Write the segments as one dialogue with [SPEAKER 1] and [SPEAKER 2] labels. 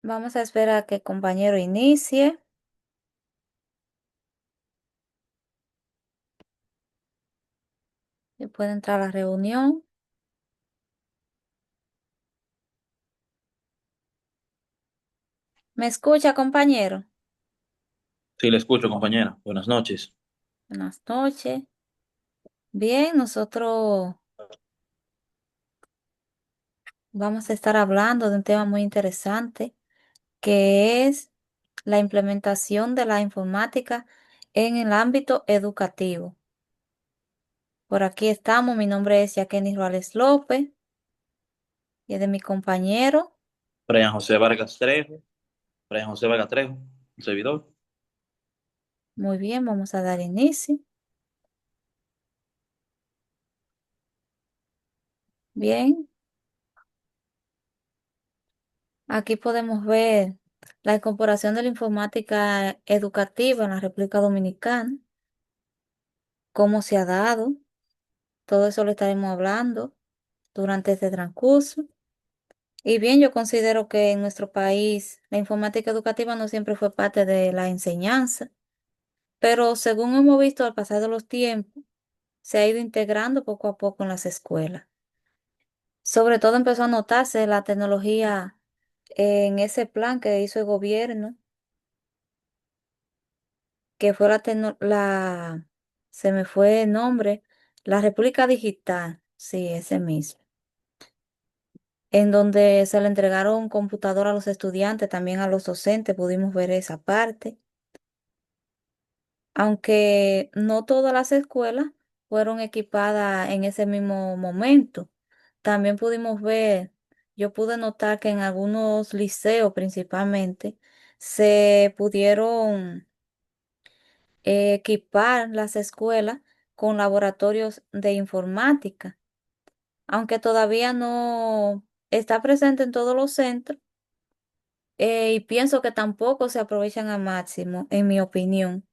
[SPEAKER 1] Vamos a esperar a que el compañero inicie y pueda entrar a la reunión. ¿Me escucha, compañero?
[SPEAKER 2] Sí, le escucho, compañera. Buenas noches.
[SPEAKER 1] Buenas noches. Bien, nosotros vamos a estar hablando de un tema muy interesante, que es la implementación de la informática en el ámbito educativo. Por aquí estamos, mi nombre es Yaquenis Ruales López y es de mi compañero.
[SPEAKER 2] Brian José Vargas Trejo. Brian José Vargas Trejo, un servidor.
[SPEAKER 1] Muy bien, vamos a dar inicio. Bien, aquí podemos ver la incorporación de la informática educativa en la República Dominicana, cómo se ha dado, todo eso lo estaremos hablando durante este transcurso. Y bien, yo considero que en nuestro país la informática educativa no siempre fue parte de la enseñanza, pero según hemos visto al pasar de los tiempos, se ha ido integrando poco a poco en las escuelas. Sobre todo empezó a notarse la tecnología en ese plan que hizo el gobierno, que fue se me fue el nombre, la República Digital, sí, ese mismo, en donde se le entregaron computadora a los estudiantes, también a los docentes, pudimos ver esa parte, aunque no todas las escuelas fueron equipadas en ese mismo momento. También pudimos ver, yo pude notar que en algunos liceos principalmente se pudieron equipar las escuelas con laboratorios de informática, aunque todavía no está presente en todos los centros, y pienso que tampoco se aprovechan al máximo, en mi opinión.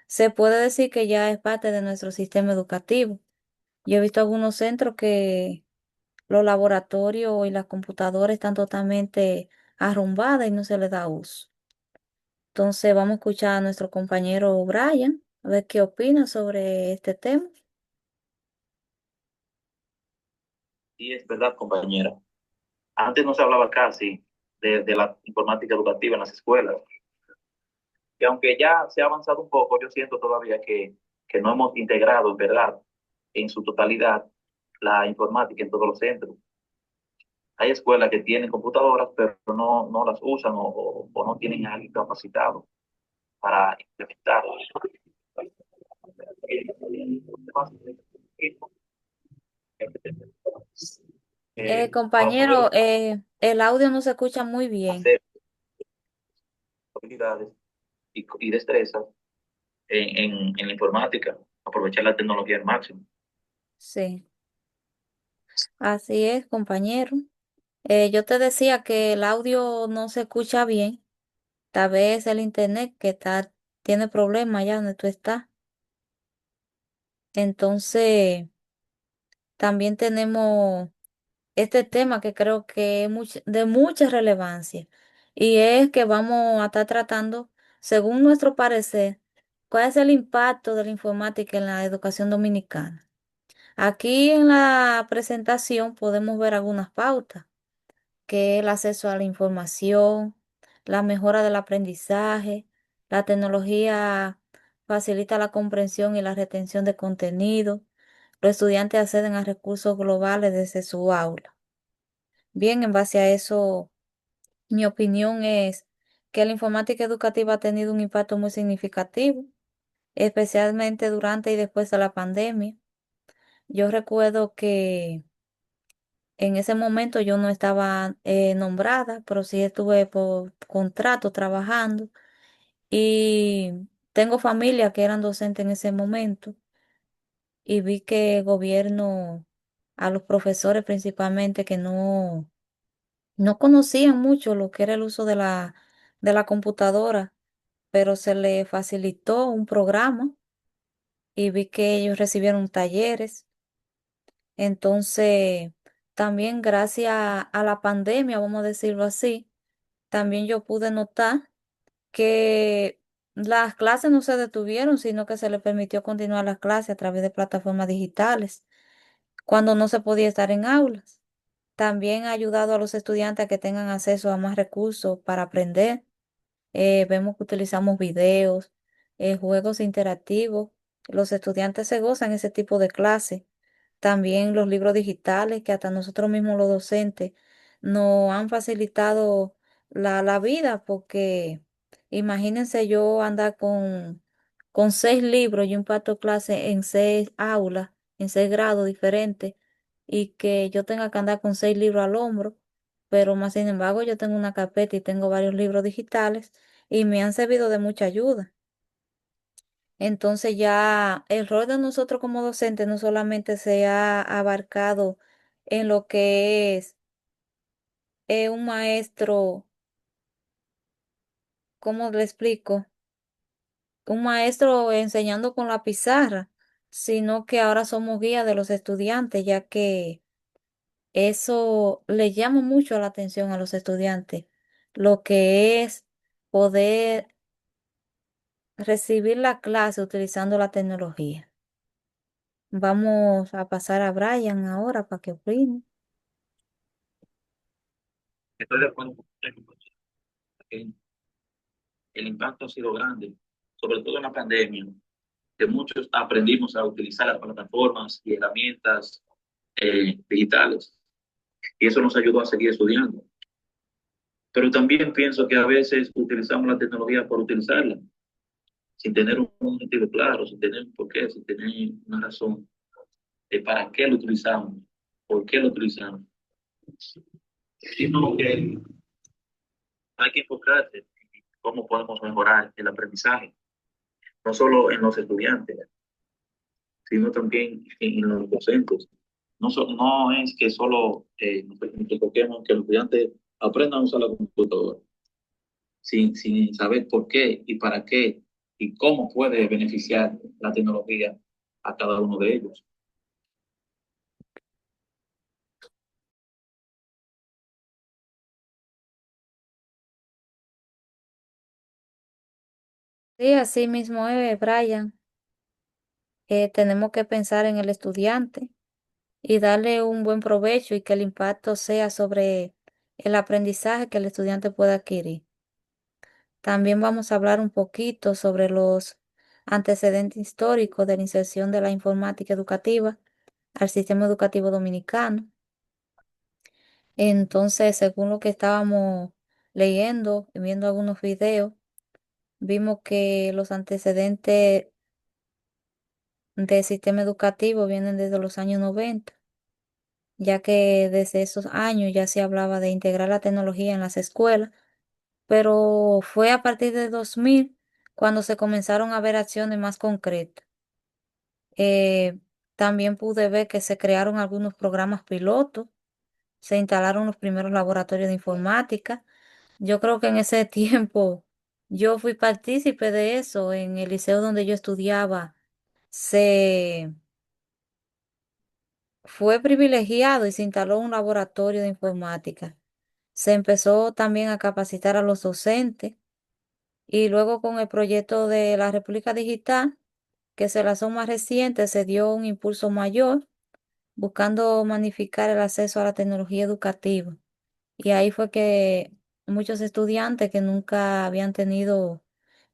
[SPEAKER 1] Se puede decir que ya es parte de nuestro sistema educativo. Yo he visto algunos centros que los laboratorios y las computadoras están totalmente arrumbadas y no se les da uso. Entonces vamos a escuchar a nuestro compañero Brian, a ver qué opina sobre este tema.
[SPEAKER 2] Y es verdad, compañera. Antes no se hablaba casi de la informática educativa en las escuelas. Y aunque ya se ha avanzado un poco, yo siento todavía que no hemos integrado, en verdad, en su totalidad, la informática en todos los centros. Hay escuelas que tienen computadoras, pero no las usan o no tienen a alguien capacitado para implementarlas. Para poder
[SPEAKER 1] Compañero, el audio no se escucha muy bien.
[SPEAKER 2] hacer habilidades y destrezas en la informática, aprovechar la tecnología al máximo.
[SPEAKER 1] Sí, así es, compañero. Yo te decía que el audio no se escucha bien. Tal vez el internet tiene problemas allá donde tú estás. Entonces, también tenemos este tema que creo que es de mucha relevancia y es que vamos a estar tratando, según nuestro parecer, cuál es el impacto de la informática en la educación dominicana. Aquí en la presentación podemos ver algunas pautas, que es el acceso a la información, la mejora del aprendizaje, la tecnología facilita la comprensión y la retención de contenido, los estudiantes acceden a recursos globales desde su aula. Bien, en base a eso, mi opinión es que la informática educativa ha tenido un impacto muy significativo, especialmente durante y después de la pandemia. Yo recuerdo que en ese momento yo no estaba nombrada, pero sí estuve por contrato trabajando y tengo familia que eran docentes en ese momento y vi que el gobierno, a los profesores principalmente que no conocían mucho lo que era el uso de de la computadora, pero se les facilitó un programa y vi que ellos recibieron talleres. Entonces, también gracias a la pandemia, vamos a decirlo así, también yo pude notar que las clases no se detuvieron, sino que se les permitió continuar las clases a través de plataformas digitales cuando no se podía estar en aulas. También ha ayudado a los estudiantes a que tengan acceso a más recursos para aprender. Vemos que utilizamos videos, juegos interactivos. Los estudiantes se gozan ese tipo de clases. También los libros digitales que hasta nosotros mismos los docentes nos han facilitado la vida porque imagínense yo andar con 6 libros y un pato clase en 6 aulas, en 6 grados diferentes y que yo tenga que andar con 6 libros al hombro, pero más sin embargo yo tengo una carpeta y tengo varios libros digitales y me han servido de mucha ayuda. Entonces ya el rol de nosotros como docentes no solamente se ha abarcado en lo que es un maestro, ¿cómo le explico? Un maestro enseñando con la pizarra, sino que ahora somos guías de los estudiantes, ya que eso le llama mucho la atención a los estudiantes, lo que es poder recibir la clase utilizando la tecnología. Vamos a pasar a Brian ahora para que opine.
[SPEAKER 2] Estoy de acuerdo con usted, que el impacto ha sido grande, sobre todo en la pandemia, que muchos aprendimos a utilizar las plataformas y herramientas digitales, y eso nos ayudó a seguir estudiando. Pero también pienso que a veces utilizamos la tecnología por utilizarla, sin tener un objetivo claro, sin tener un porqué, sin tener una razón de para qué lo utilizamos, por qué lo utilizamos. Sino que hay que enfocarse en cómo podemos mejorar el aprendizaje, no solo en los estudiantes, sino también en los docentes. No es que solo nos enfoquemos que los estudiantes aprendan a usar la computadora, sin saber por qué y para qué y cómo puede beneficiar la tecnología a cada uno de ellos.
[SPEAKER 1] Sí, así mismo es, Brian. Tenemos que pensar en el estudiante y darle un buen provecho y que el impacto sea sobre el aprendizaje que el estudiante pueda adquirir. También vamos a hablar un poquito sobre los antecedentes históricos de la inserción de la informática educativa al sistema educativo dominicano. Entonces, según lo que estábamos leyendo y viendo algunos videos, vimos que los antecedentes del sistema educativo vienen desde los años 90, ya que desde esos años ya se hablaba de integrar la tecnología en las escuelas, pero fue a partir de 2000 cuando se comenzaron a ver acciones más concretas. Eh, También pude ver que se crearon algunos programas pilotos, se instalaron los primeros laboratorios de informática. Yo creo que en ese tiempo yo fui partícipe de eso. En el liceo donde yo estudiaba, se fue privilegiado y se instaló un laboratorio de informática. Se empezó también a capacitar a los docentes y luego con el proyecto de la República Digital, que se lanzó más reciente, se dio un impulso mayor buscando magnificar el acceso a la tecnología educativa. Y ahí fue que muchos estudiantes que nunca habían tenido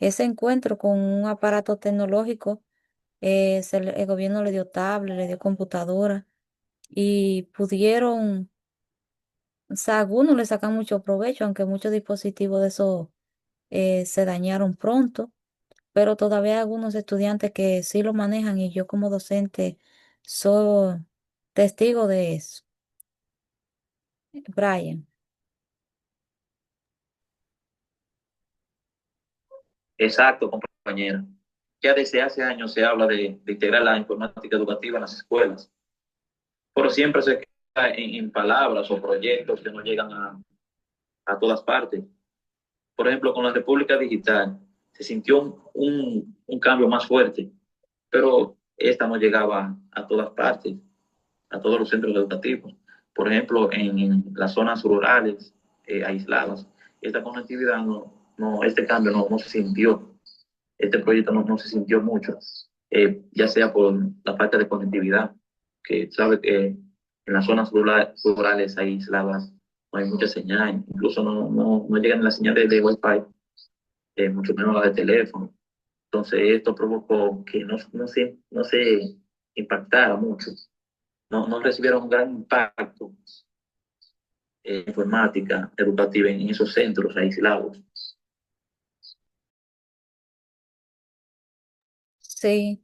[SPEAKER 1] ese encuentro con un aparato tecnológico, el gobierno le dio tablet, le dio computadora y pudieron, o sea, algunos le sacan mucho provecho, aunque muchos dispositivos de eso se dañaron pronto, pero todavía hay algunos estudiantes que sí lo manejan y yo como docente soy testigo de eso. Brian.
[SPEAKER 2] Exacto, compañera. Ya desde hace años se habla de integrar la informática educativa en las escuelas, pero siempre se queda en palabras o proyectos que no llegan a todas partes. Por ejemplo, con la República Digital se sintió un cambio más fuerte, pero esta no llegaba a todas partes, a todos los centros educativos. Por ejemplo, en las zonas rurales aisladas, esta conectividad este cambio no se sintió, este proyecto no se sintió mucho, ya sea por la falta de conectividad, que sabe que en las zonas rurales aisladas no hay mucha señal, incluso no llegan las señales de Wi-Fi, mucho menos la de teléfono. Entonces esto provocó que no se impactara mucho, no recibieron un gran impacto informática educativa en esos centros aislados.
[SPEAKER 1] Sí,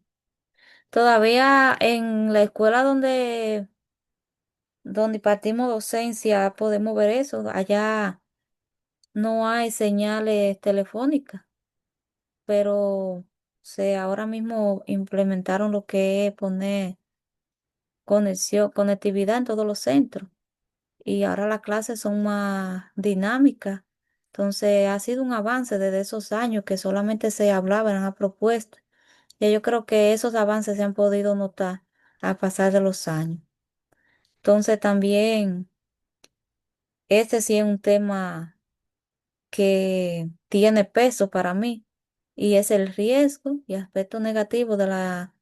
[SPEAKER 1] todavía en la escuela donde impartimos docencia podemos ver eso. Allá no hay señales telefónicas, pero ahora mismo implementaron lo que es poner conectividad en todos los centros y ahora las clases son más dinámicas. Entonces ha sido un avance desde esos años que solamente se hablaba, eran a propuestas. Y yo creo que esos avances se han podido notar al pasar de los años. Entonces también este sí es un tema que tiene peso para mí y es el riesgo y aspecto negativo de la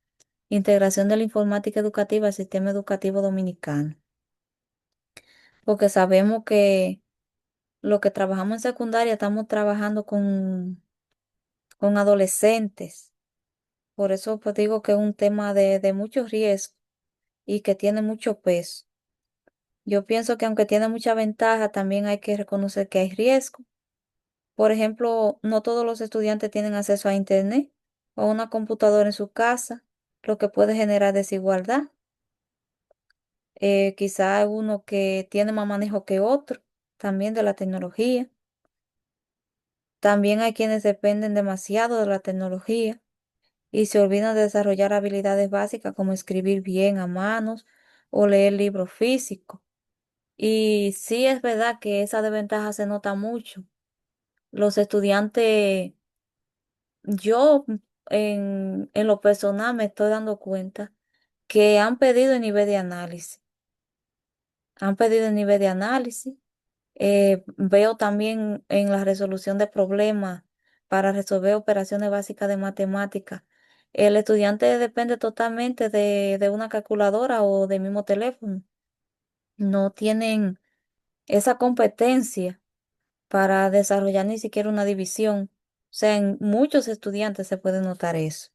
[SPEAKER 1] integración de la informática educativa al sistema educativo dominicano. Porque sabemos que lo que trabajamos en secundaria estamos trabajando con adolescentes. Por eso pues digo que es un tema de mucho riesgo y que tiene mucho peso. Yo pienso que aunque tiene mucha ventaja, también hay que reconocer que hay riesgo. Por ejemplo, no todos los estudiantes tienen acceso a Internet o a una computadora en su casa, lo que puede generar desigualdad. Quizá hay uno que tiene más manejo que otro, también de la tecnología. También hay quienes dependen demasiado de la tecnología y se olvidan de desarrollar habilidades básicas como escribir bien a manos o leer libros físicos. Y sí es verdad que esa desventaja se nota mucho. Los estudiantes, yo en lo personal me estoy dando cuenta que han pedido el nivel de análisis. Han pedido el nivel de análisis. Veo también en la resolución de problemas para resolver operaciones básicas de matemática. El estudiante depende totalmente de una calculadora o del mismo teléfono. No tienen esa competencia para desarrollar ni siquiera una división. O sea, en muchos estudiantes se puede notar eso.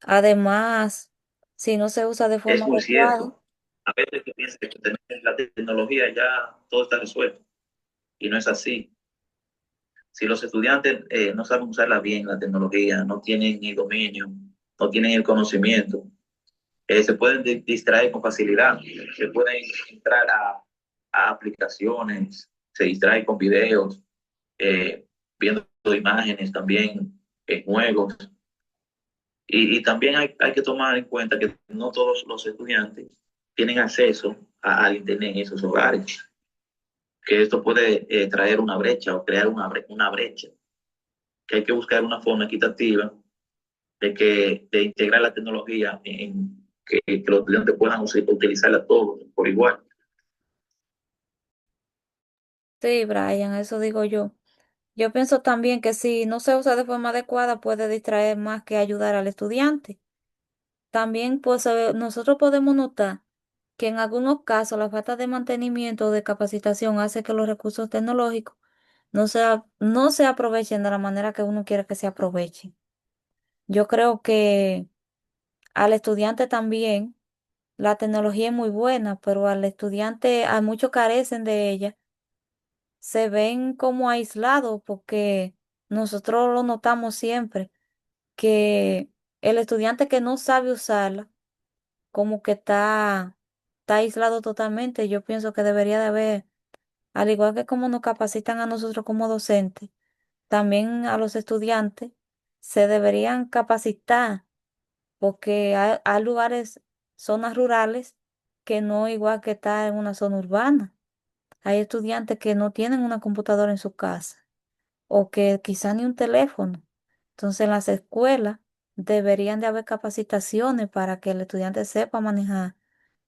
[SPEAKER 1] Además, si no se usa de
[SPEAKER 2] Es
[SPEAKER 1] forma
[SPEAKER 2] muy
[SPEAKER 1] adecuada,
[SPEAKER 2] cierto. A veces tú piensas que tener la tecnología ya todo está resuelto y no es así. Si los estudiantes no saben usarla bien, la tecnología, no tienen el dominio, no tienen el conocimiento, se pueden distraer con facilidad, se pueden entrar a aplicaciones, se distraen con videos, eh, viendo imágenes también en juegos. Y también hay que tomar en cuenta que no todos los estudiantes tienen acceso al Internet en esos hogares, que esto puede traer una brecha o crear una brecha, que hay que buscar una forma equitativa de integrar la tecnología que los estudiantes puedan utilizarla todos por igual.
[SPEAKER 1] sí, Brian, eso digo yo. Yo pienso también que si no se usa de forma adecuada puede distraer más que ayudar al estudiante. También pues nosotros podemos notar que en algunos casos la falta de mantenimiento o de capacitación hace que los recursos tecnológicos no se aprovechen de la manera que uno quiere que se aprovechen. Yo creo que al estudiante también la tecnología es muy buena, pero al estudiante, a muchos carecen de ella, se ven como aislados porque nosotros lo notamos siempre, que el estudiante que no sabe usarla, como que está aislado totalmente. Yo pienso que debería de haber, al igual que como nos capacitan a nosotros como docentes, también a los estudiantes se deberían capacitar, porque hay lugares, zonas rurales, que no igual que estar en una zona urbana. Hay estudiantes que no tienen una computadora en su casa o que quizá ni un teléfono. Entonces, en las escuelas deberían de haber capacitaciones para que el estudiante sepa manejar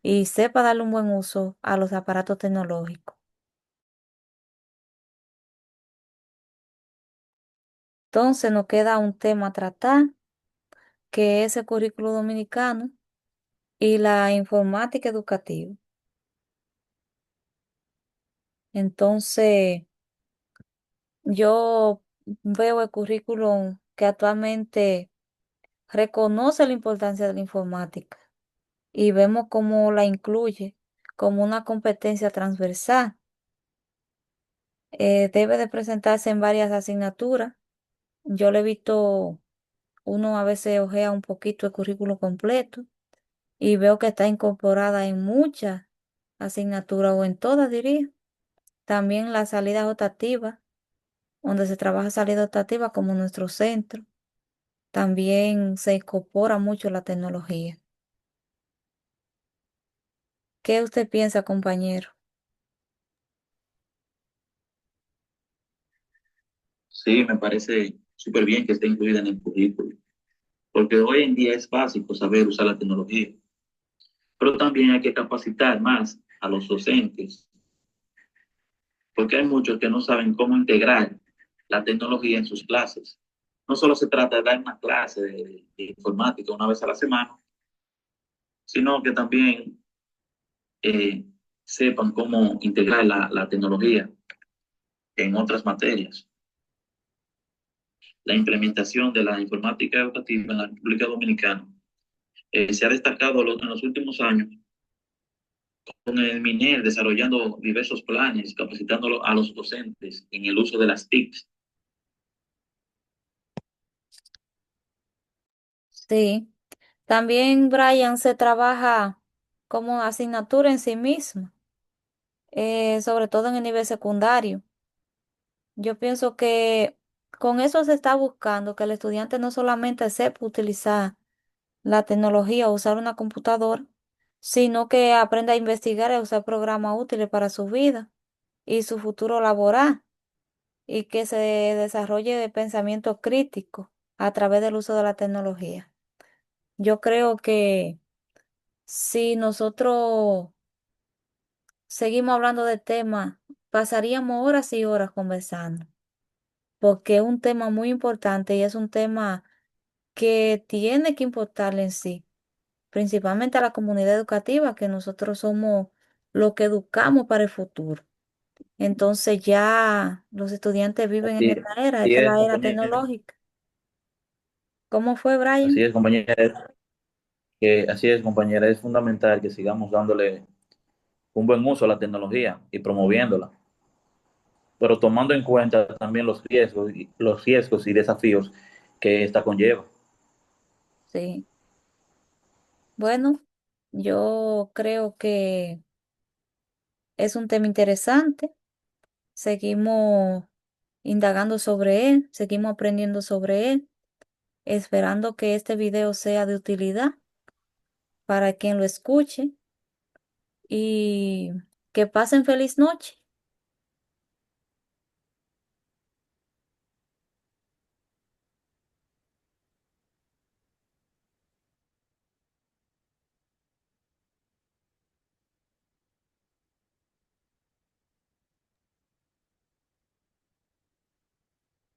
[SPEAKER 1] y sepa darle un buen uso a los aparatos tecnológicos. Entonces nos queda un tema a tratar, que es el currículo dominicano y la informática educativa. Entonces, yo veo el currículum que actualmente reconoce la importancia de la informática y vemos cómo la incluye como una competencia transversal. Debe de presentarse en varias asignaturas. Yo le he visto, uno a veces ojea un poquito el currículo completo y veo que está incorporada en muchas asignaturas o en todas, diría. También la salida optativa, donde se trabaja salida optativa como nuestro centro. También se incorpora mucho la tecnología. ¿Qué usted piensa, compañero?
[SPEAKER 2] Sí, me parece súper bien que esté incluida en el currículo, porque hoy en día es básico saber usar la tecnología, pero también hay que capacitar más a los docentes, porque hay muchos que no saben cómo integrar la tecnología en sus clases. No solo se trata de dar una clase de informática una vez a la semana, sino que también eh, sepan cómo integrar la tecnología en otras materias. La implementación de la informática educativa en la República Dominicana se ha destacado en los últimos años con el MINER desarrollando diversos planes, capacitando a los docentes en el uso de las TICs.
[SPEAKER 1] Sí. También, Brian, se trabaja como asignatura en sí misma, sobre todo en el nivel secundario. Yo pienso que con eso se está buscando que el estudiante no solamente sepa utilizar la tecnología o usar una computadora, sino que aprenda a investigar y a usar programas útiles para su vida y su futuro laboral, y que se desarrolle de pensamiento crítico a través del uso de la tecnología. Yo creo que si nosotros seguimos hablando de tema, pasaríamos horas y horas conversando, porque es un tema muy importante y es un tema que tiene que importarle en sí, principalmente a la comunidad educativa, que nosotros somos los que educamos para el futuro. Entonces ya los estudiantes viven en
[SPEAKER 2] Así,
[SPEAKER 1] esta era,
[SPEAKER 2] así
[SPEAKER 1] esta es
[SPEAKER 2] es,
[SPEAKER 1] la era
[SPEAKER 2] compañera.
[SPEAKER 1] tecnológica. ¿Cómo fue,
[SPEAKER 2] Así
[SPEAKER 1] Brian?
[SPEAKER 2] es, compañera. Así es, compañera. Es fundamental que sigamos dándole un buen uso a la tecnología y promoviéndola, pero tomando en cuenta también los riesgos y desafíos que esta conlleva.
[SPEAKER 1] Sí. Bueno, yo creo que es un tema interesante. Seguimos indagando sobre él, seguimos aprendiendo sobre él, esperando que este video sea de utilidad para quien lo escuche y que pasen feliz noche.